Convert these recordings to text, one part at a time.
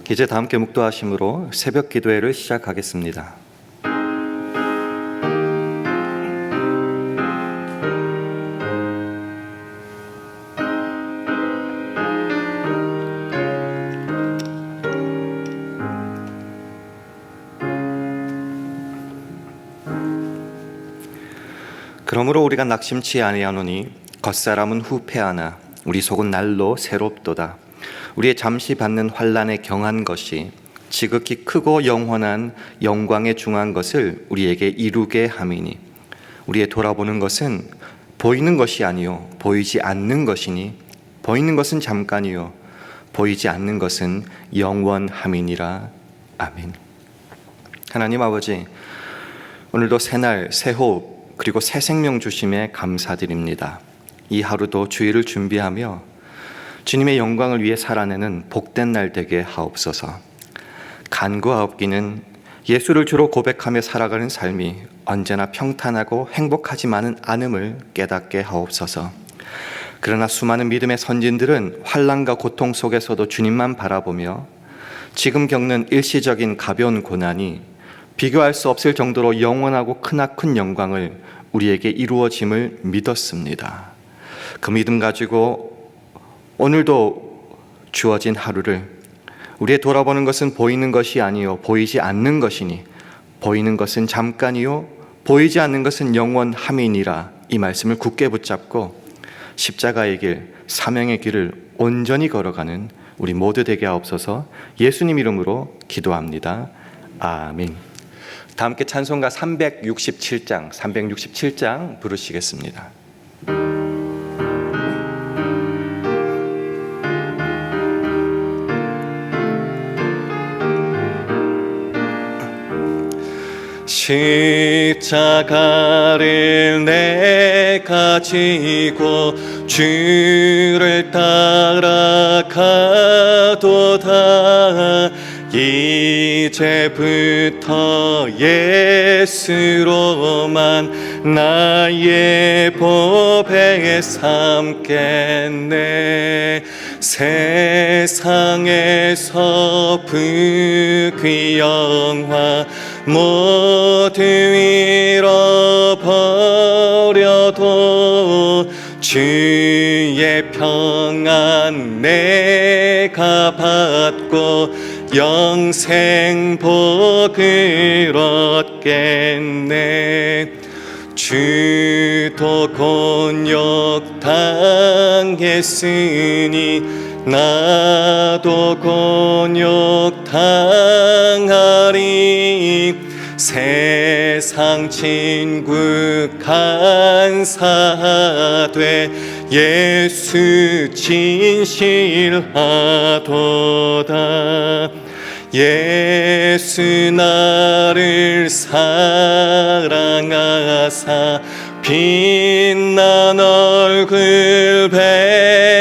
이제 다 함께 묵도하심으로 새벽 기도회를 시작하겠습니다. 그러므로 우리가 낙심치 아니하노니 겉사람은 후패하나 우리 속은 날로 새롭도다. 우리의 잠시 받는 환난에 경한 것이 지극히 크고 영원한 영광에 중한 것을 우리에게 이루게 함이니 우리의 돌아보는 것은 보이는 것이 아니요 보이지 않는 것이니 보이는 것은 잠깐이요 보이지 않는 것은 영원함이니라. 아멘. 하나님 아버지, 오늘도 새날 새호흡 그리고 새 생명 주심에 감사드립니다. 이 하루도 주일을 준비하며 주님의 영광을 위해 살아내는 복된 날 되게 하옵소서. 간구하옵기는 예수를 주로 고백하며 살아가는 삶이 언제나 평탄하고 행복하지만은 않음을 깨닫게 하옵소서. 그러나 수많은 믿음의 선진들은 환난과 고통 속에서도 주님만 바라보며 지금 겪는 일시적인 가벼운 고난이 비교할 수 없을 정도로 영원하고 크나큰 영광을 우리에게 이루어짐을 믿었습니다. 그 믿음 가지고 오늘도 주어진 하루를 우리의 돌아보는 것은 보이는 것이 아니요 보이지 않는 것이니 보이는 것은 잠깐이요 보이지 않는 것은 영원함이니라. 이 말씀을 굳게 붙잡고 십자가의 길, 사명의 길을 온전히 걸어가는 우리 모두 되게 하옵소서. 예수님 이름으로 기도합니다. 아멘. 다 함께 찬송가 367장 부르시겠습니다. 십자가를 내가 지고 주를 따라가도다. 이제부터 예수로만 나의 법에 삼겠네. 세상에서 부귀 영화 모두 잃어버려도 주의 평안 내가 받고 영생 복을 얻겠네. 주도 곤욕 당했으니 나도 곤욕 당하리. 세상 친구 간사하되 예수 진실하도다. 예수 나를 사랑하사 빛난 얼굴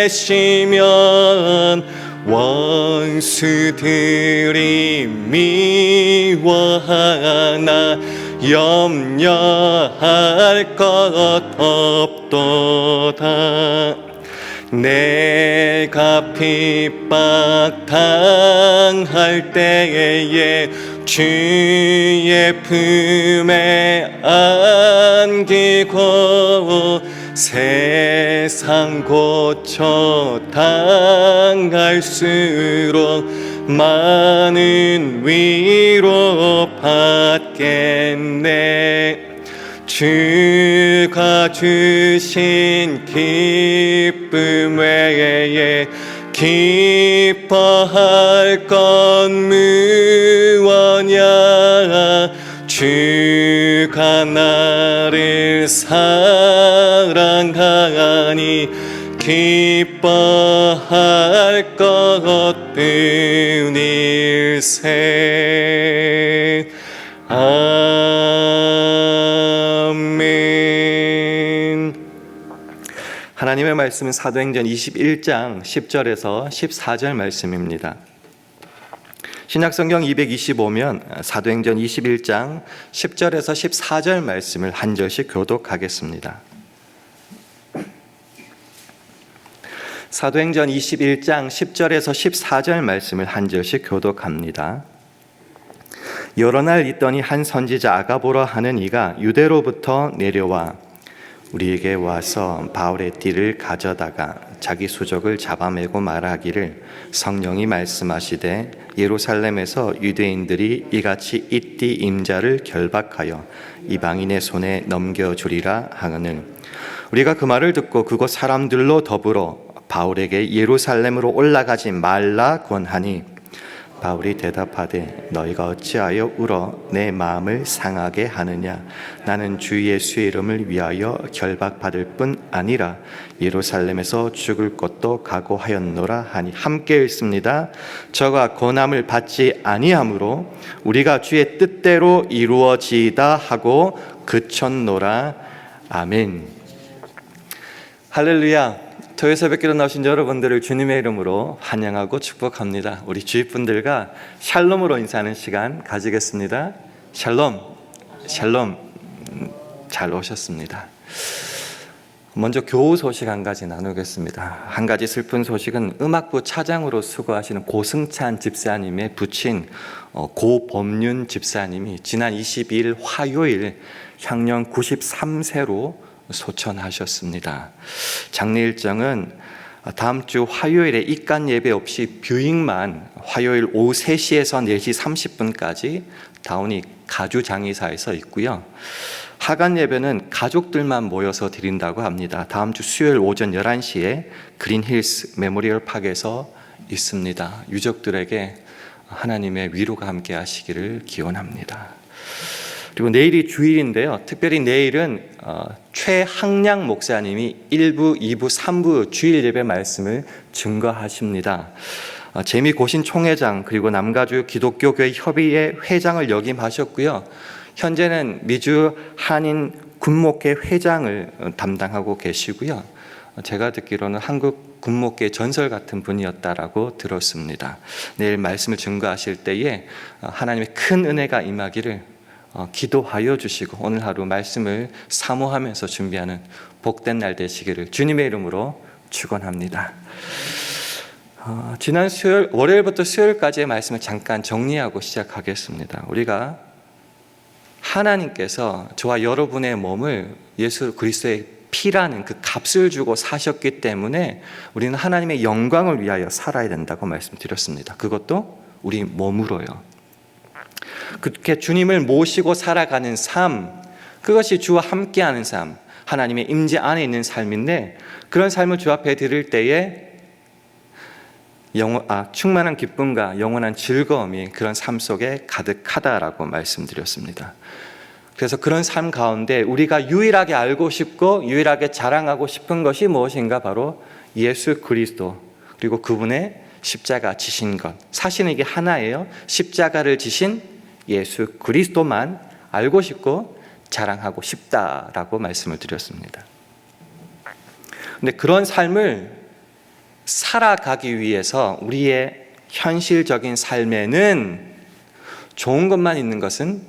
베시면 원수들이 미워하나 염려할 것 없도다. 내가 핍박 당할 때에 주의 품에 안기고 세상 고쳐 당할수록 많은 위로 받겠네. 주가 주신 기쁨 외에 기뻐할 건 무엇냐. 주가 나를 사랑하니 기뻐할 것 뿐일세. 아멘. 하나님의 말씀은 사도행전 21장 10절에서 14절 말씀입니다. 신약성경 225면 사도행전 21장 10절에서 14절 말씀을 한 절씩 교독하겠습니다. 사도행전 21장 10절에서 14절 말씀을 한 절씩 교독합니다. 여러 날 있더니 한 선지자 아가보라 하는 이가 유대로부터 내려와 우리에게 와서 바울의 띠를 가져다가 자기 수족을 잡아매고 말하기를 성령이 말씀하시되 예루살렘에서 유대인들이 이같이 이 띠 임자를 결박하여 이방인의 손에 넘겨주리라 하거늘 우리가 그 말을 듣고 그곳 사람들로 더불어 바울에게 예루살렘으로 올라가지 말라 권하니 바울이 대답하되 너희가 어찌하여 울어 내 마음을 상하게 하느냐 나는 주 예수의 이름을 위하여 결박받을 뿐 아니라 예루살렘에서 죽을 것도 각오하였노라 하니 함께 읽습니다. 저가 고난을 받지 아니하므로 우리가 주의 뜻대로 이루어지이다 하고 그쳤노라. 아멘. 할렐루야. 토요일 새벽기도 나오신 여러분들을 주님의 이름으로 환영하고 축복합니다. 우리 주위 분들과 샬롬으로 인사하는 시간 가지겠습니다. 샬롬, 샬롬. 잘 오셨습니다. 먼저 교우 소식 한 가지 나누겠습니다. 한 가지 슬픈 소식은 음악부 차장으로 수고하시는 고승찬 집사님의 부친 고범윤 집사님이 지난 22일 화요일 향년 93세로 소천하셨습니다. 장례 일정은 다음 주 화요일에 입간 예배 없이 뷰잉만 화요일 오후 3시에서 4시 30분까지 다운이 가주장의사에서 있고요. 하간 예배는 가족들만 모여서 드린다고 합니다. 다음 주 수요일 오전 11시에 그린힐스 메모리얼 팍에서 있습니다. 유족들에게 하나님의 위로가 함께 하시기를 기원합니다. 그리고 내일이 주일인데요. 특별히 내일은 최항량 목사님이 1부, 2부, 3부 주일 예배 말씀을 증거하십니다. 재미고신 총회장 그리고 남가주 기독교교회 협의회 회장을 역임하셨고요. 현재는 미주 한인 군목회 회장을 담당하고 계시고요. 제가 듣기로는 한국 군목계 전설 같은 분이었다라고 들었습니다. 내일 말씀을 증거하실 때에 하나님의 큰 은혜가 임하기를 기도하여 주시고 오늘 하루 말씀을 사모하면서 준비하는 복된 날 되시기를 주님의 이름으로 축원합니다. 지난 수요일, 월요일부터 수요일까지의 말씀을 잠깐 정리하고 시작하겠습니다. 우리가 하나님께서 저와 여러분의 몸을 예수 그리스도의 피라는 그 값을 주고 사셨기 때문에 우리는 하나님의 영광을 위하여 살아야 된다고 말씀드렸습니다. 그것도 우리 몸으로요. 그렇게 주님을 모시고 살아가는 삶, 그것이 주와 함께하는 삶, 하나님의 임재 안에 있는 삶인데 그런 삶을 주 앞에 드릴 때에 충만한 기쁨과 영원한 즐거움이 그런 삶 속에 가득하다라고 말씀드렸습니다. 그래서 그런 삶 가운데 우리가 유일하게 알고 싶고 유일하게 자랑하고 싶은 것이 무엇인가? 바로 예수 그리스도 그리고 그분의 십자가 지신 것. 사실은 이게 하나예요. 십자가를 지신 예수 그리스도만 알고 싶고 자랑하고 싶다라고 말씀을 드렸습니다. 근데 그런 삶을 살아가기 위해서 우리의 현실적인 삶에는 좋은 것만 있는 것은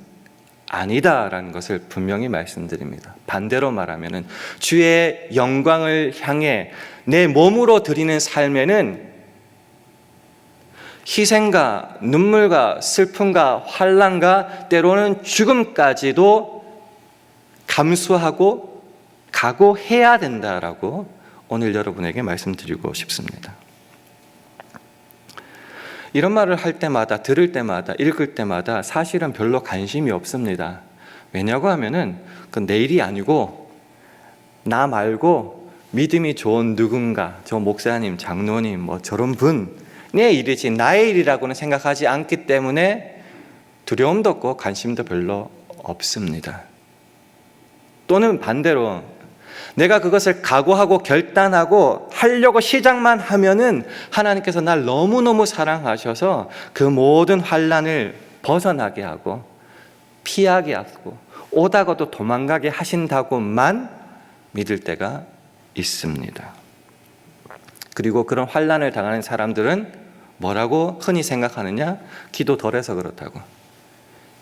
아니다라는 것을 분명히 말씀드립니다. 반대로 말하면 주의 영광을 향해 내 몸으로 드리는 삶에는 희생과 눈물과 슬픔과 환난과 때로는 죽음까지도 감수하고 각오해야 된다라고 오늘 여러분에게 말씀드리고 싶습니다. 이런 말을 할 때마다 들을 때마다 읽을 때마다 사실은 별로 관심이 없습니다. 왜냐고 하면은 그 내 일이 아니고 나 말고 믿음이 좋은 누군가, 저 목사님, 장로님, 뭐 저런 분의 일이지 나의 일이라고는 생각하지 않기 때문에 두려움도 없고 관심도 별로 없습니다. 또는 반대로 내가 그것을 각오하고 결단하고 하려고 시작만 하면은 하나님께서 날 너무너무 사랑하셔서 그 모든 환난을 벗어나게 하고 피하게 하고 오다가도 도망가게 하신다고만 믿을 때가 있습니다. 그리고 그런 환난을 당하는 사람들은 뭐라고 흔히 생각하느냐? 기도 덜해서 그렇다고,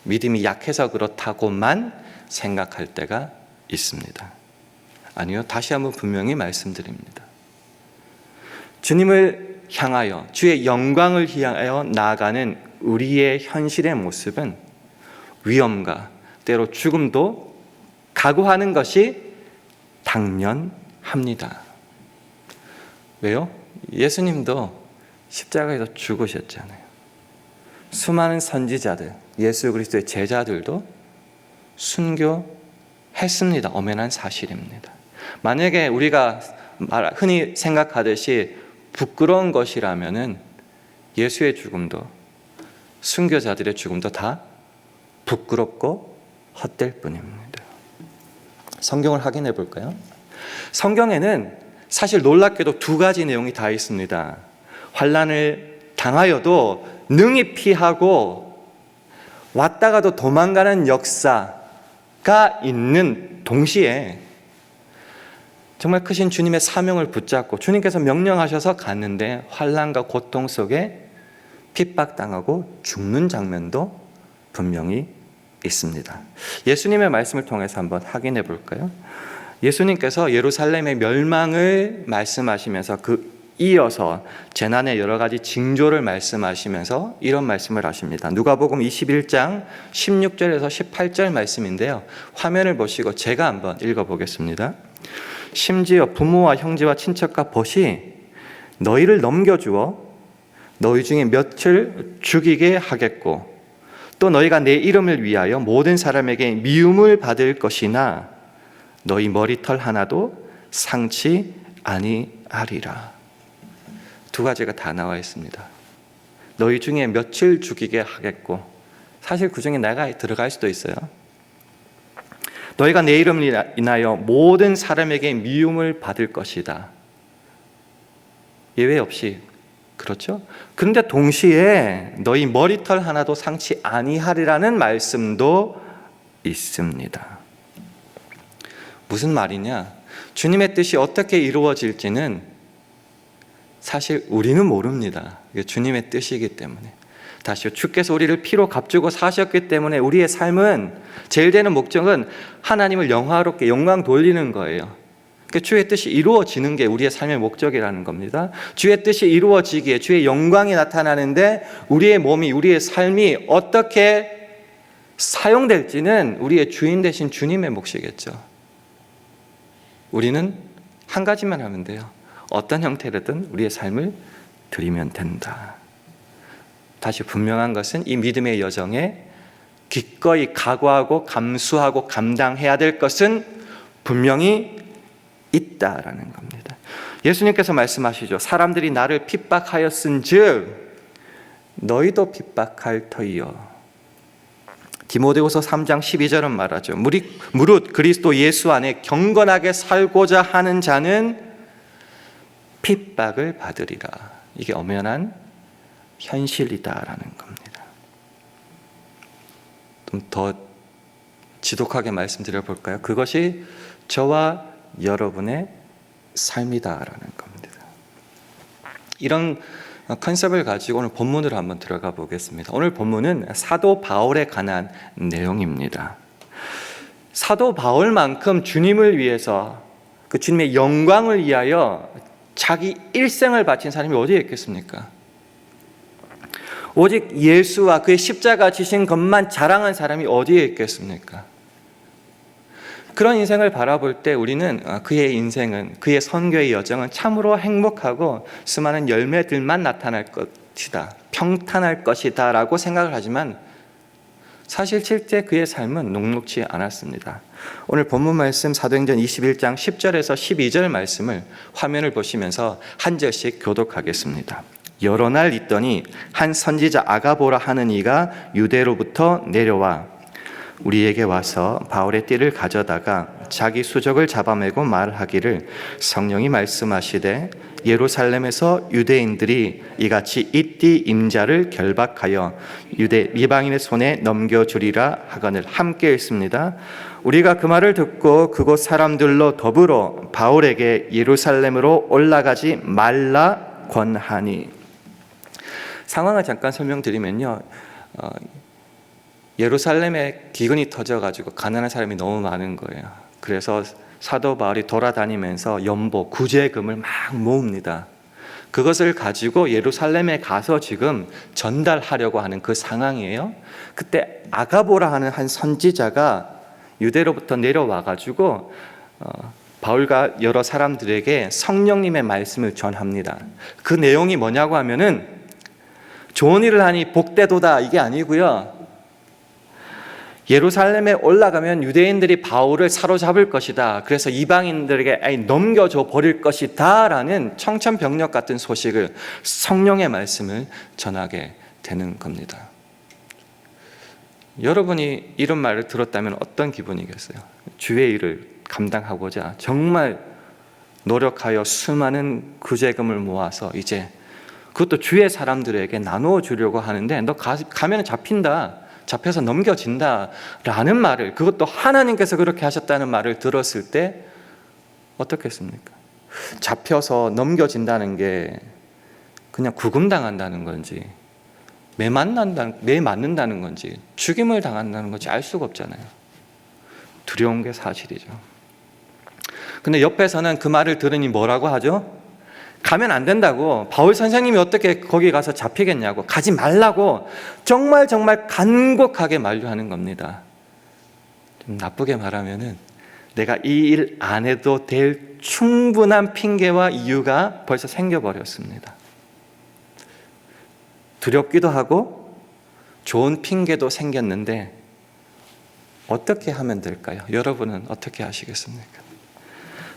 믿음이 약해서 그렇다고만 생각할 때가 있습니다. 아니요, 다시 한번 분명히 말씀드립니다. 주님을 향하여, 주의 영광을 향하여 나아가는 우리의 현실의 모습은 위험과 때로 죽음도 각오하는 것이 당연합니다. 왜요? 예수님도 십자가에서 죽으셨잖아요. 수많은 선지자들, 예수 그리스도의 제자들도 순교했습니다. 엄연한 사실입니다. 만약에 우리가 흔히 생각하듯이 부끄러운 것이라면은 예수의 죽음도, 순교자들의 죽음도 다 부끄럽고 헛될 뿐입니다. 성경을 확인해 볼까요? 성경에는 사실 놀랍게도 두 가지 내용이 다 있습니다. 환난을 당하여도 능히 피하고 왔다가도 도망가는 역사가 있는 동시에 정말 크신 주님의 사명을 붙잡고 주님께서 명령하셔서 갔는데 환난과 고통 속에 핍박당하고 죽는 장면도 분명히 있습니다. 예수님의 말씀을 통해서 한번 확인해 볼까요? 예수님께서 예루살렘의 멸망을 말씀하시면서 이어서 재난의 여러 가지 징조를 말씀하시면서 이런 말씀을 하십니다. 누가복음 21장 16절에서 18절 말씀인데요. 화면을 보시고 제가 한번 읽어보겠습니다. 심지어 부모와 형제와 친척과 벗이 너희를 넘겨주어 너희 중에 몇을 죽이게 하겠고 또 너희가 내 이름을 위하여 모든 사람에게 미움을 받을 것이나 너희 머리털 하나도 상치 아니하리라. 두 가지가 다 나와 있습니다. 너희 중에 며칠 죽이게 하겠고, 사실 그 중에 내가 들어갈 수도 있어요. 너희가 내 이름을 인하여 모든 사람에게 미움을 받을 것이다. 예외 없이 그렇죠? 근데 동시에 너희 머리털 하나도 상치 아니하리라는 말씀도 있습니다. 무슨 말이냐? 주님의 뜻이 어떻게 이루어질지는 사실 우리는 모릅니다. 이게 주님의 뜻이기 때문에. 다시요, 주께서 우리를 피로 값주고 사셨기 때문에 우리의 삶은 제일 되는 목적은 하나님을 영화롭게 영광 돌리는 거예요. 주의 뜻이 이루어지는 게 우리의 삶의 목적이라는 겁니다. 주의 뜻이 이루어지기에 주의 영광이 나타나는데 우리의 몸이, 우리의 삶이 어떻게 사용될지는 우리의 주인 되신 주님의 몫이겠죠. 우리는 한 가지만 하면 돼요. 어떤 형태로든 우리의 삶을 드리면 된다. 다시 분명한 것은 이 믿음의 여정에 기꺼이 각오하고 감수하고 감당해야 될 것은 분명히 있다라는 겁니다. 예수님께서 말씀하시죠. 사람들이 나를 핍박하였은즉 너희도 핍박할 터이요. 디모데후서 3장 12절은 말하죠. 무릇 그리스도 예수 안에 경건하게 살고자 하는 자는 핍박을 받으리라. 이게 엄연한 현실이다라는 겁니다. 좀 더 지독하게 말씀드려 볼까요? 그것이 저와 여러분의 삶이다라는 겁니다. 이런 컨셉을 가지고 오늘 본문으로 한번 들어가 보겠습니다. 오늘 본문은 사도 바울에 관한 내용입니다. 사도 바울만큼 주님을 위해서, 그 주님의 영광을 위하여 자기 일생을 바친 사람이 어디에 있겠습니까? 오직 예수와 그의 십자가 지신 것만 자랑한 사람이 어디에 있겠습니까? 그런 인생을 바라볼 때 우리는 그의 인생은, 그의 선교의 여정은 참으로 행복하고 수많은 열매들만 나타날 것이다, 평탄할 것이다 라고 생각을 하지만 사실 실제 그의 삶은 녹록지 않았습니다. 오늘 본문 말씀 사도행전 21장 10절에서 12절 말씀을 화면을 보시면서 한 절씩 교독하겠습니다. 여러 날 있더니 한 선지자 아가보라 하는 이가 유대로부터 내려와 우리에게 와서 바울의 띠를 가져다가 자기 수족을 잡아매고 말하기를 성령이 말씀하시되 예루살렘에서 유대인들이 이같이 이 띠 임자를 결박하여 유대 이방인의 손에 넘겨주리라 하거늘. 함께 읽습니다. 우리가 그 말을 듣고 그곳 사람들로 더불어 바울에게 예루살렘으로 올라가지 말라 권하니. 상황을 잠깐 설명드리면요, 예루살렘에 기근이 터져가지고 가난한 사람이 너무 많은 거예요. 그래서 사도 바울이 돌아다니면서 연보, 구제금을 막 모읍니다. 그것을 가지고 예루살렘에 가서 지금 전달하려고 하는 그 상황이에요. 그때 아가보라 하는 한 선지자가 유대로부터 내려와 가지고 바울과 여러 사람들에게 성령님의 말씀을 전합니다. 그 내용이 뭐냐고 하면은 좋은 일을 하니 복되도다 이게 아니고요. 예루살렘에 올라가면 유대인들이 바울을 사로잡을 것이다. 그래서 이방인들에게 넘겨줘 버릴 것이다 라는 청천벽력 같은 소식을, 성령의 말씀을 전하게 되는 겁니다. 여러분이 이런 말을 들었다면 어떤 기분이겠어요? 주의 일을 감당하고자 정말 노력하여 수많은 구제금을 모아서 이제 그것도 주의 사람들에게 나누어 주려고 하는데 너 가면 잡힌다, 잡혀서 넘겨진다 라는 말을, 그것도 하나님께서 그렇게 하셨다는 말을 들었을 때 어떻겠습니까? 잡혀서 넘겨진다는 게 그냥 구금당한다는 건지 매 맞는다는 건지 죽임을 당한다는 건지 알 수가 없잖아요. 두려운 게 사실이죠. 근데 옆에서는 그 말을 들으니 뭐라고 하죠? 가면 안 된다고, 바울 선생님이 어떻게 거기 가서 잡히겠냐고, 가지 말라고 정말 간곡하게 만류하는 겁니다. 좀 나쁘게 말하면은 내가 이 일 안 해도 될 충분한 핑계와 이유가 벌써 생겨버렸습니다. 두렵기도 하고 좋은 핑계도 생겼는데 어떻게 하면 될까요? 여러분은 어떻게 하시겠습니까?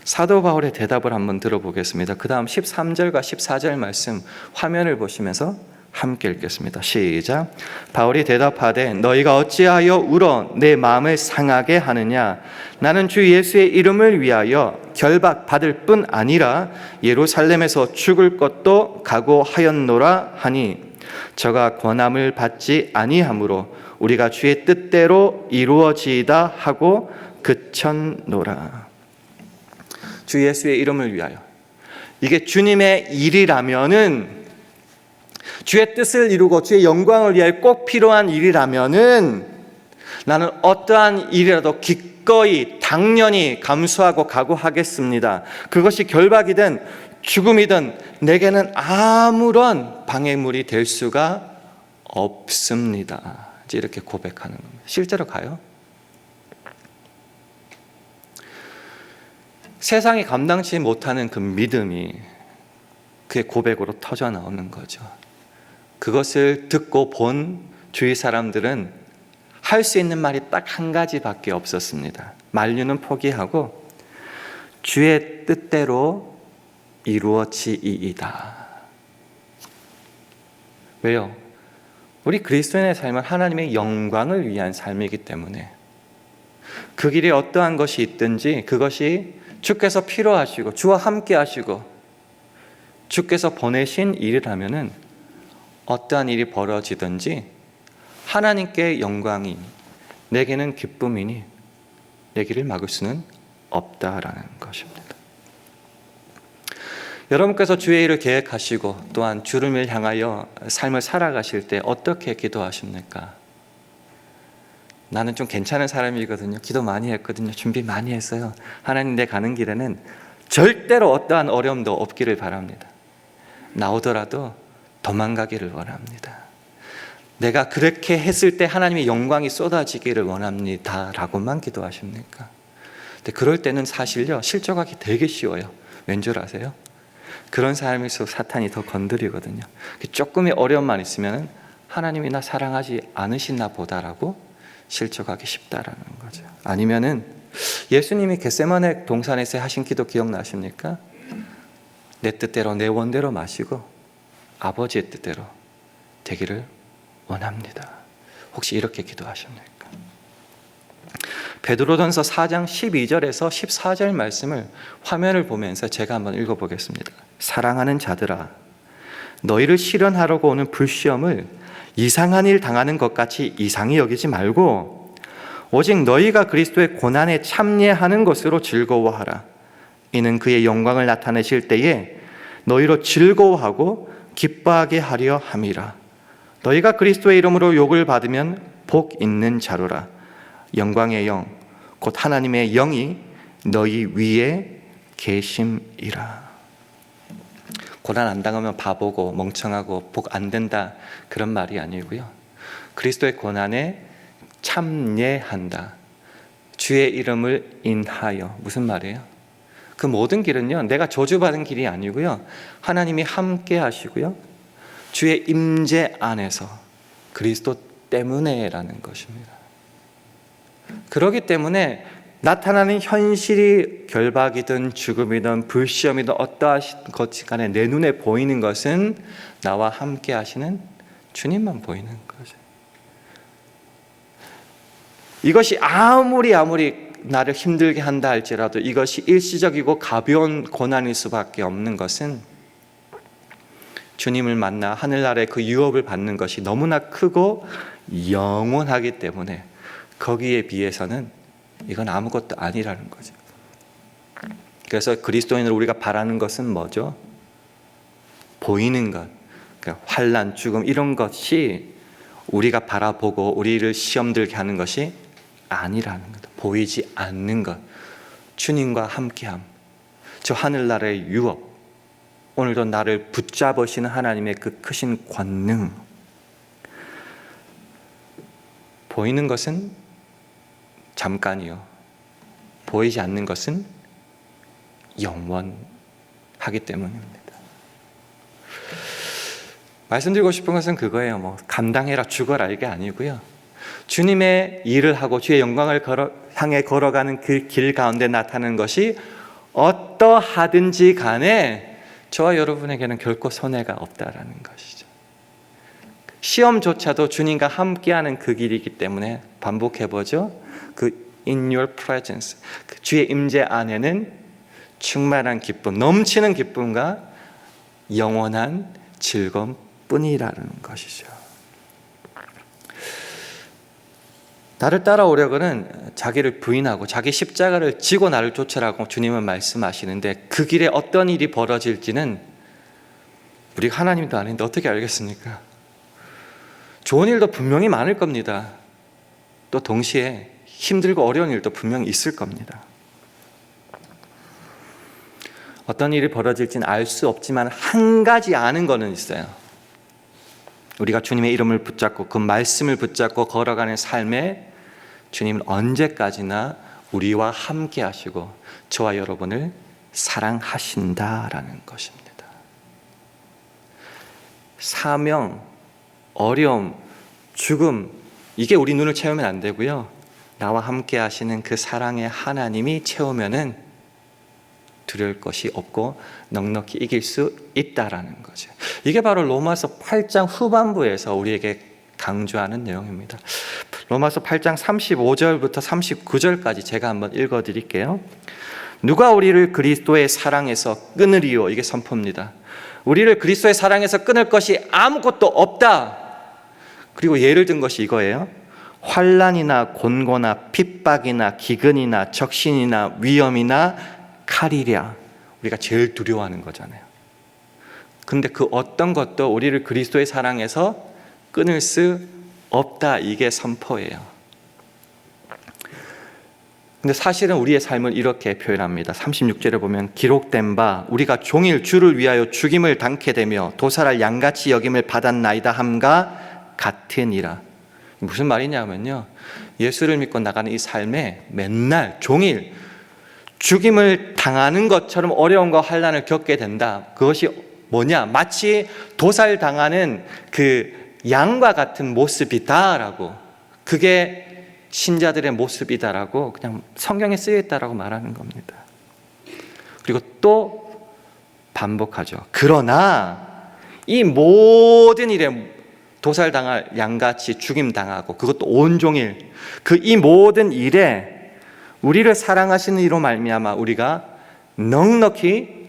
사도 바울의 대답을 한번 들어보겠습니다. 그 다음 13절과 14절 말씀 화면을 보시면서 함께 읽겠습니다. 시작. 바울이 대답하되 너희가 어찌하여 울어 내 마음을 상하게 하느냐? 나는 주 예수의 이름을 위하여 결박받을 뿐 아니라 예루살렘에서 죽을 것도 각오하였노라 하니 저가 권함을 받지 아니하므로 우리가 주의 뜻대로 이루어지이다 하고 그쳤노라. 주 예수의 이름을 위하여, 이게 주님의 일이라면은, 주의 뜻을 이루고 주의 영광을 위하여 꼭 필요한 일이라면은 나는 어떠한 일이라도 기꺼이 당연히 감수하고 각오하겠습니다. 그것이 결박이든 죽음이든 내게는 아무런 방해물이 될 수가 없습니다. 이제 이렇게 고백하는 겁니다. 실제로 가요? 세상이 감당치 못하는 그 믿음이 그의 고백으로 터져 나오는 거죠. 그것을 듣고 본 주위 사람들은 할 수 있는 말이 딱 한 가지밖에 없었습니다. 만류는 포기하고 주의 뜻대로 이루어지이다. 왜요? 우리 그리스도인의 삶은 하나님의 영광을 위한 삶이기 때문에 그 길에 어떠한 것이 있든지 그것이 주께서 필요하시고 주와 함께 하시고 주께서 보내신 일이라면은 어떠한 일이 벌어지든지 하나님께 영광이, 내게는 기쁨이니 내 길을 막을 수는 없다라는 것입니다. 여러분께서 주의 일을 계획하시고 또한 주를 향하여 삶을 살아가실 때 어떻게 기도하십니까? 나는 좀 괜찮은 사람이거든요. 기도 많이 했거든요. 준비 많이 했어요. 하나님, 내 가는 길에는 절대로 어떠한 어려움도 없기를 바랍니다. 나오더라도 도망가기를 원합니다. 내가 그렇게 했을 때 하나님의 영광이 쏟아지기를 원합니다 라고만 기도하십니까? 근데 그럴 때는 사실요, 실족하기 되게 쉬워요. 왠 줄 아세요? 그런 사람일수록 사탄이 더 건드리거든요. 조금의 어려움만 있으면 하나님이 나 사랑하지 않으시나 보다라고 실족하기 쉽다라는 거죠. 아니면은 예수님이 겟세마네 동산에서 하신 기도 기억나십니까? 내 뜻대로 내 원대로 마시고 아버지의 뜻대로 되기를 원합니다. 혹시 이렇게 기도하십니까? 베드로전서 4장 12절에서 14절 말씀을 화면을 보면서 제가 한번 읽어보겠습니다. 사랑하는 자들아, 너희를 시련하려고 오는 불시험을 이상한 일 당하는 것 같이 이상히 여기지 말고 오직 너희가 그리스도의 고난에 참여하는 것으로 즐거워하라. 이는 그의 영광을 나타내실 때에 너희로 즐거워하고 기뻐하게 하려 함이라. 너희가 그리스도의 이름으로 욕을 받으면 복 있는 자로라. 영광의 영 곧 하나님의 영이 너희 위에 계심이라. 고난 안 당하면 바보고 멍청하고 복 안 된다, 그런 말이 아니고요. 그리스도의 고난에 참여한다. 주의 이름을 인하여. 무슨 말이에요? 그 모든 길은요, 내가 저주받은 길이 아니고요, 하나님이 함께 하시고요, 주의 임재 안에서 그리스도 때문에라는 것입니다. 그렇기 때문에 나타나는 현실이 결박이든 죽음이든 불시험이든 어떠한 것 간에 내 눈에 보이는 것은 나와 함께 하시는 주님만 보이는 거죠. 이것이 아무리 나를 힘들게 한다 할지라도 이것이 일시적이고 가벼운 고난일 수밖에 없는 것은 주님을 만나 하늘나라의 그 유업을 받는 것이 너무나 크고 영원하기 때문에 거기에 비해서는 이건 아무것도 아니라는 거죠. 그래서 그리스도인으로 우리가 바라는 것은 뭐죠? 보이는 것, 그러니까 환난, 죽음 이런 것이 우리가 바라보고 우리를 시험 들게 하는 것이 아니라는 것, 보이지 않는 것, 주님과 함께함, 저 하늘나라의 유업, 오늘도 나를 붙잡으시는 하나님의 그 크신 권능. 보이는 것은 잠깐이요, 보이지 않는 것은 영원하기 때문입니다. 말씀드리고 싶은 것은 그거예요. 감당해라, 죽어라 이게 아니고요, 주님의 일을 하고 주의 영광을 향해 걸어가는 그 길 가운데 나타나는 것이 어떠하든지 간에 저와 여러분에게는 결코 손해가 없다라는 것이죠. 시험조차도 주님과 함께하는 그 길이기 때문에 반복해보죠. 그 in your presence, 그 주의 임재 안에는 충만한 기쁨, 넘치는 기쁨과 영원한 즐거움뿐이라는 것이죠. 나를 따라오려고는 자기를 부인하고 자기 십자가를 지고 나를 쫓으라고 주님은 말씀하시는데, 그 길에 어떤 일이 벌어질지는 우리가 하나님도 아닌데 어떻게 알겠습니까? 좋은 일도 분명히 많을 겁니다. 또 동시에 힘들고 어려운 일도 분명히 있을 겁니다. 어떤 일이 벌어질지는 알 수 없지만 한 가지 아는 거는 있어요. 우리가 주님의 이름을 붙잡고 그 말씀을 붙잡고 걸어가는 삶에 주님은 언제까지나 우리와 함께 하시고 저와 여러분을 사랑하신다라는 것입니다. 사명, 어려움, 죽음, 이게 우리 눈을 채우면 안 되고요, 나와 함께 하시는 그 사랑의 하나님이 채우면은 두려울 것이 없고 넉넉히 이길 수 있다라는 거죠. 이게 바로 로마서 8장 후반부에서 우리에게 강조하는 내용입니다. 로마서 8장 35절부터 39절까지 제가 한번 읽어드릴게요. 누가 우리를 그리스도의 사랑에서 끊으리요? 이게 선포입니다. 우리를 그리스도의 사랑에서 끊을 것이 아무것도 없다. 그리고 예를 든 것이 이거예요. 환난이나 곤고나 핍박이나 기근이나 적신이나 위험이나 칼이랴. 우리가 제일 두려워하는 거잖아요. 근데 그 어떤 것도 우리를 그리스도의 사랑에서 끊을 수 없다. 이게 선포예요. 근데 사실은 우리의 삶을 이렇게 표현합니다. 36절에 보면 기록된 바 우리가 종일 주를 위하여 죽임을 당케 되며 도살할 양같이 여김을 받았나이다 함과 같으니라. 무슨 말이냐면요, 예수를 믿고 나가는 이 삶에 맨날 종일 죽임을 당하는 것처럼 어려움과 환난을 겪게 된다. 그것이 뭐냐? 마치 도살당하는 그 양과 같은 모습이다라고, 그게 신자들의 모습이다라고 그냥 성경에 쓰여 있다라고 말하는 겁니다. 그리고 또 반복하죠. 그러나 이 모든 일에 도살당할 양같이 죽임당하고 그것도 온종일 그 이 모든 일에 우리를 사랑하시는 이로 말미암아 우리가 넉넉히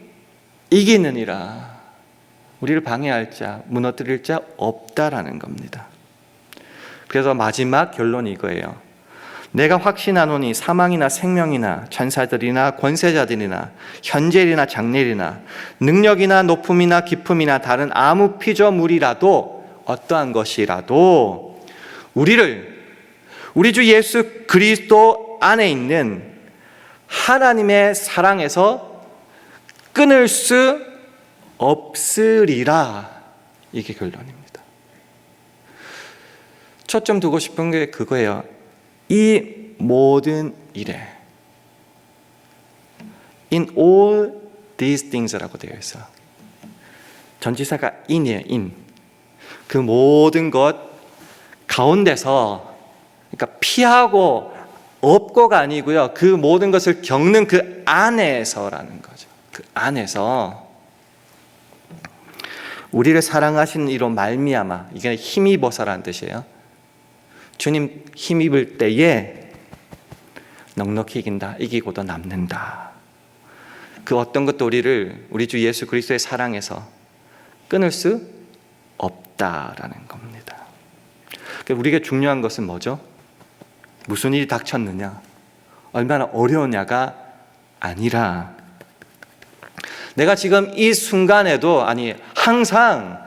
이기느니라. 우리를 방해할 자, 무너뜨릴 자 없다라는 겁니다. 그래서 마지막 결론이 이거예요. 내가 확신하노니 사망이나 생명이나 천사들이나 권세자들이나 현재일이나 장래일이나 능력이나 높음이나 깊음이나 다른 아무 피조물이라도 어떠한 것이라도 우리 주 예수 그리스도 안에 있는 하나님의 사랑에서 끊을 수 없으리라. 이게 결론입니다. 초점 두고 싶은 게 그거예요. 이 모든 일에 In all these things라고 되어 있어요. 전치사가 in이에요. in. 그 모든 것 가운데서, 그러니까 피하고 없고가 아니고요. 그 모든 것을 겪는 그 안에서라는 거죠. 그 안에서 우리를 사랑하시는 이로 말미암아, 이게 힘입어서라는 뜻이에요. 주님 힘입을 때에 넉넉히 이긴다. 이기고도 남는다. 그 어떤 것도 우리 주 예수 그리스도의 사랑에서 끊을 수 없다라는 겁니다. 우리에게 중요한 것은 뭐죠? 무슨 일이 닥쳤느냐, 얼마나 어려우냐가 아니라 내가 지금 이 순간에도, 아니 항상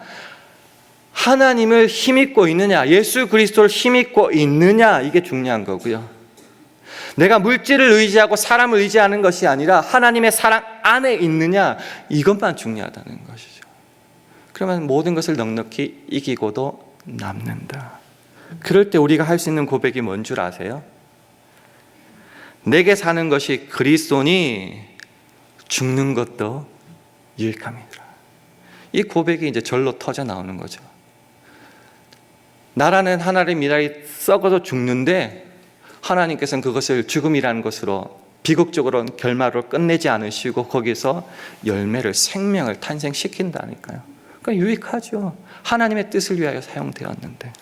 하나님을 힘입고 있느냐, 예수 그리스도를 힘입고 있느냐, 이게 중요한 거고요. 내가 물질을 의지하고 사람을 의지하는 것이 아니라 하나님의 사랑 안에 있느냐, 이것만 중요하다는 것이죠. 그러면 모든 것을 넉넉히 이기고도 남는다. 그럴 때 우리가 할 수 있는 고백이 뭔 줄 아세요? 내게 사는 것이 그리스도니 죽는 것도 유익함이더라. 이 고백이 이제 절로 터져 나오는 거죠. 나라는 하나님의 미랄이 썩어서 죽는데 하나님께서는 그것을 죽음이라는 것으로 비극적으로 결말을 끝내지 않으시고 거기서 열매를, 생명을 탄생시킨다니까요. 그러니까 유익하죠. 하나님의 뜻을 위하여 사용되었는데.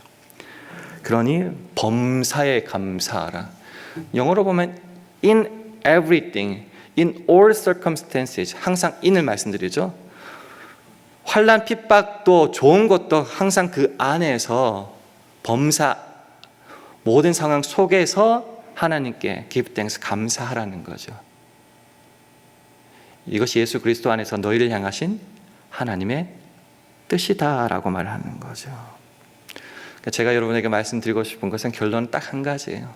그러니 범사에 감사하라. 영어로 보면 in everything, in all circumstances, 항상 in을 말씀드리죠. 환난, 핍박도 좋은 것도 항상 그 안에서, 범사 모든 상황 속에서 하나님께 give thanks, 감사하라는 거죠. 이것이 예수 그리스도 안에서 너희를 향하신 하나님의 뜻이다라고 말하는 거죠. 제가 여러분에게 말씀드리고 싶은 것은 결론은 딱 한 가지예요.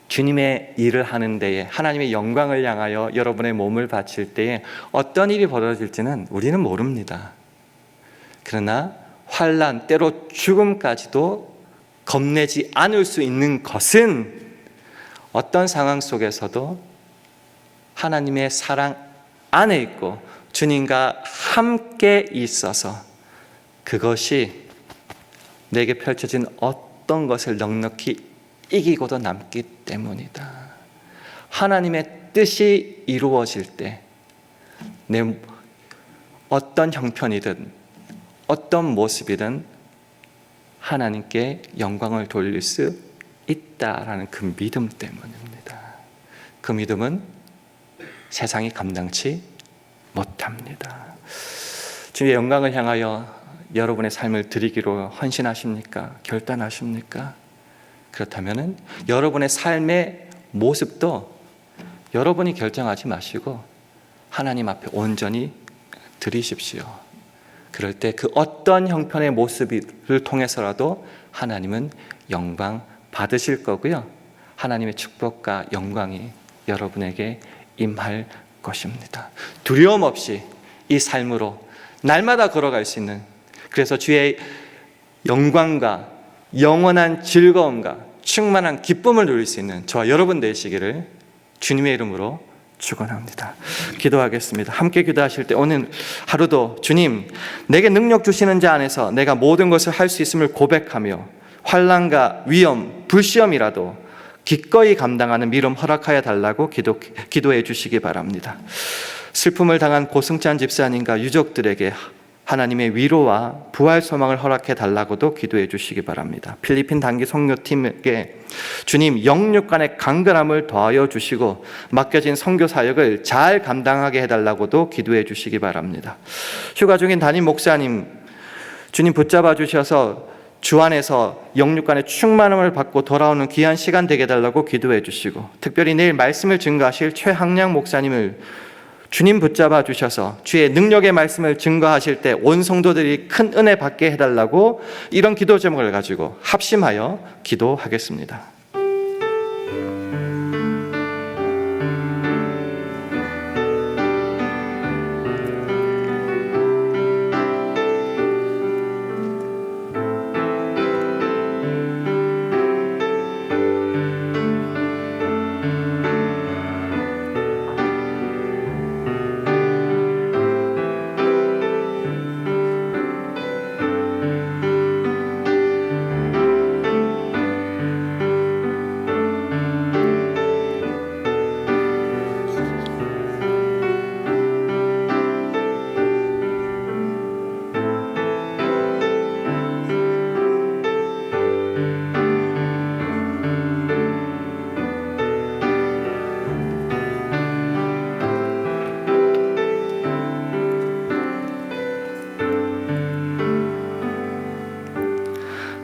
주님의 일을 하는 데에, 하나님의 영광을 향하여 여러분의 몸을 바칠 때에 어떤 일이 벌어질지는 우리는 모릅니다. 그러나 환난, 때로 죽음까지도 겁내지 않을 수 있는 것은 어떤 상황 속에서도 하나님의 사랑 안에 있고 주님과 함께 있어서 그것이 내게 펼쳐진 어떤 것을 넉넉히 이기고도 남기 때문이다. 하나님의 뜻이 이루어질 때 내 어떤 형편이든 어떤 모습이든 하나님께 영광을 돌릴 수 있다라는 그 믿음 때문입니다. 그 믿음은 세상이 감당치 못합니다. 주님의 영광을 향하여 여러분의 삶을 드리기로 헌신하십니까? 결단하십니까? 그렇다면 여러분의 삶의 모습도 여러분이 결정하지 마시고 하나님 앞에 온전히 드리십시오. 그럴 때 그 어떤 형편의 모습을 통해서라도 하나님은 영광 받으실 거고요. 하나님의 축복과 영광이 여러분에게 임할 것입니다. 두려움 없이 이 삶으로 날마다 걸어갈 수 있는, 그래서 주의 영광과 영원한 즐거움과 충만한 기쁨을 누릴 수 있는 저와 여러분 되시기를 주님의 이름으로 축원합니다. 기도하겠습니다. 함께 기도하실 때 오늘 하루도 주님, 내게 능력 주시는 자 안에서 내가 모든 것을 할 수 있음을 고백하며 환난과 위험, 불시험이라도 기꺼이 감당하는 믿음 허락하여 달라고 기도해 주시기 바랍니다. 슬픔을 당한 고승찬 집사님과 유족들에게 하나님의 위로와 부활 소망을 허락해 달라고도 기도해 주시기 바랍니다. 필리핀 단기 선교팀에게 주님 영육 간의 강건함을 더하여 주시고 맡겨진 선교 사역을 잘 감당하게 해달라고도 기도해 주시기 바랍니다. 휴가 중인 담임 목사님, 주님 붙잡아 주셔서 주 안에서 영육 간의 충만함을 받고 돌아오는 귀한 시간 되게 해달라고 기도해 주시고, 특별히 내일 말씀을 증거하실 최학량 목사님을 주님 붙잡아 주셔서 주의 능력의 말씀을 증거하실 때 온 성도들이 큰 은혜 받게 해달라고 이런 기도 제목을 가지고 합심하여 기도하겠습니다.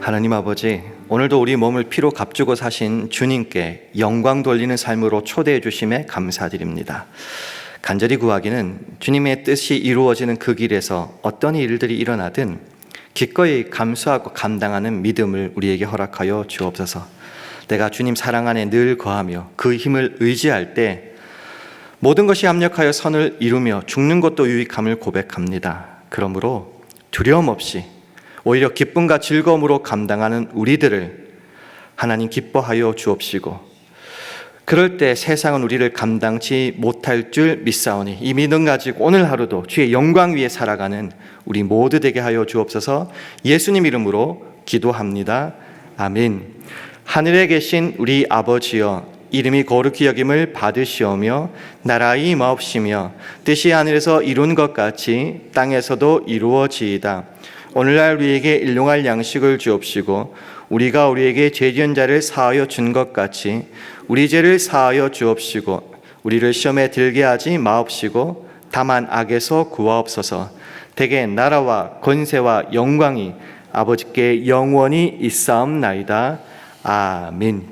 하나님 아버지, 오늘도 우리 몸을 피로 값주고 사신 주님께 영광 돌리는 삶으로 초대해 주심에 감사드립니다. 간절히 구하기는 주님의 뜻이 이루어지는 그 길에서 어떤 일들이 일어나든 기꺼이 감수하고 감당하는 믿음을 우리에게 허락하여 주옵소서. 내가 주님 사랑 안에 늘 거하며 그 힘을 의지할 때 모든 것이 합력하여 선을 이루며 죽는 것도 유익함을 고백합니다. 그러므로 두려움 없이 오히려 기쁨과 즐거움으로 감당하는 우리들을 하나님 기뻐하여 주옵시고, 그럴 때 세상은 우리를 감당치 못할 줄 믿사오니 이 믿음 가지고 오늘 하루도 주의 영광 위에 살아가는 우리 모두 되게 하여 주옵소서. 예수님 이름으로 기도합니다. 아멘. 하늘에 계신 우리 아버지여, 이름이 거룩히 여김을 받으시오며 나라의 임하옵시며 뜻이 하늘에서 이룬 것 같이 땅에서도 이루어지이다. 오늘날 우리에게 일용할 양식을 주옵시고 우리가 우리에게 죄 지은 자를 사하여 준 것 같이 우리 죄를 사하여 주옵시고 우리를 시험에 들게 하지 마옵시고 다만 악에서 구하옵소서. 대개 나라와 권세와 영광이 아버지께 영원히 있사옵나이다. 아멘.